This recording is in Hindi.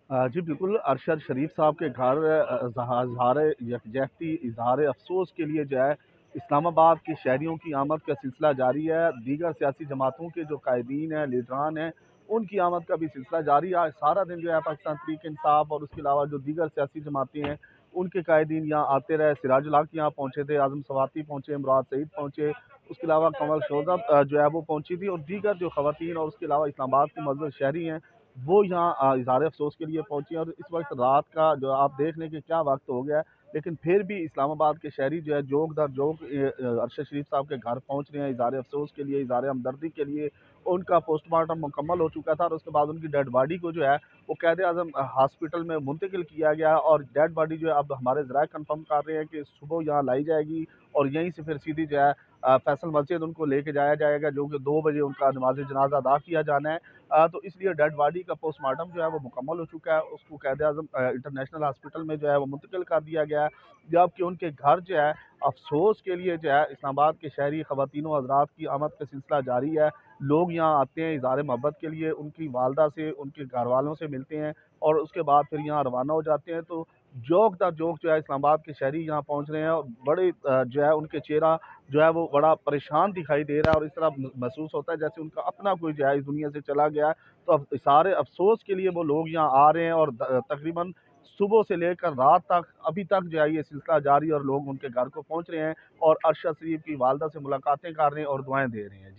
जी बिल्कुल, अरशद शरीफ साहब के घर इज़हार यकजहती, इज़हार अफ़सोस के लिए जो है इस्लामाबाद के शहरियों की आमद का सिलसिला जारी है। दीगर सियासी जमातों के जो कायदीन हैं, लीडरान हैं, उनकी आमद का भी सिलसिला जारी है। आज सारा दिन जो है पाकिस्तान तहरीक-ए-इंसाफ और उसके अलावा जो दीगर सियासी जमातें हैं, उनके कायदीन यहाँ आते रहे। सिराजुल हक यहाँ पहुँचे थे, आज़म सवाती पहुँचे, मुराद सईद पहुँचे, उसके अलावा कमल शोज़ब जो है वो पहुँची थी और दीगर जो ख़वातीन और उसके अलावा इस्लामाबाद के मुअज़्ज़ज़ शहरी हैं, वो यहाँ इज़हार अफ़सोस के लिए पहुँची हैं। और इस वक़्त रात का जो आप देख लें कि क्या वक़्त हो गया है, लेकिन फिर भी इस्लामाबाद के शहरी जो है जोक दर जोक अरशद शरीफ साहब के घर पहुँच रहे हैं इज़हार अफ़सोस के लिए, इज़हार हमदर्दी के लिए। उनका पोस्टमार्टम मुकम्मल हो चुका था और उसके बाद उनकी डेड बॉडी को जो है वो क़ायद-ए-आज़म हॉस्पिटल में मुंतकिल किया गया है और डेड बॉडी जो है अब हमारे ज़राए कन्फर्म कर रहे हैं कि सुबह यहाँ लाई जाएगी और यहीं से फिर सीधी जो है फैसल मस्जिद उनको लेके जाया जाएगा, जो कि 2 बजे उनका नमाज़ जनाज़ा अदा किया जाना है। तो इसलिए डेड बॉडी का पोस्टमार्टम जो है वो मुकम्मल हो चुका है। उसको क़ायद-ए-आज़म इंटरनेशनल हॉस्पिटल में जो है वो मुंतकिल कर दिया गया है। जबकि उनके घर जो है अफ़सोस के लिए जो है इस्लामाबाद के शहरी ख़वातीन व हज़रात की आमद का सिलसिला जारी है। लोग यहाँ आते हैं इज़हार मोहब्बत के लिए, उनकी वालदा से, उनके घरवालों से मिलते हैं और उसके बाद फिर यहाँ रवाना हो जाते हैं। तो जोक दर जोक जो है इस्लामाबाद के शहरी यहाँ पहुँच रहे हैं और बड़े जो है उनके चेहरा जो है वो बड़ा परेशान दिखाई दे रहा है और इस तरह महसूस होता है जैसे उनका अपना कोई जो है इस दुनिया से चला गया है। तो अब सारे अफ़सोस के लिए वो लोग यहाँ आ रहे हैं और तकरीबन सुबह से लेकर रात तक अभी तक जो है ये सिलसिला जारी है और लोग उनके घर को पहुँच रहे हैं और अरशद शरीफ की वालदा से मुलाकातें कर रहे हैं और दुआएँ दे रहे हैं। जी।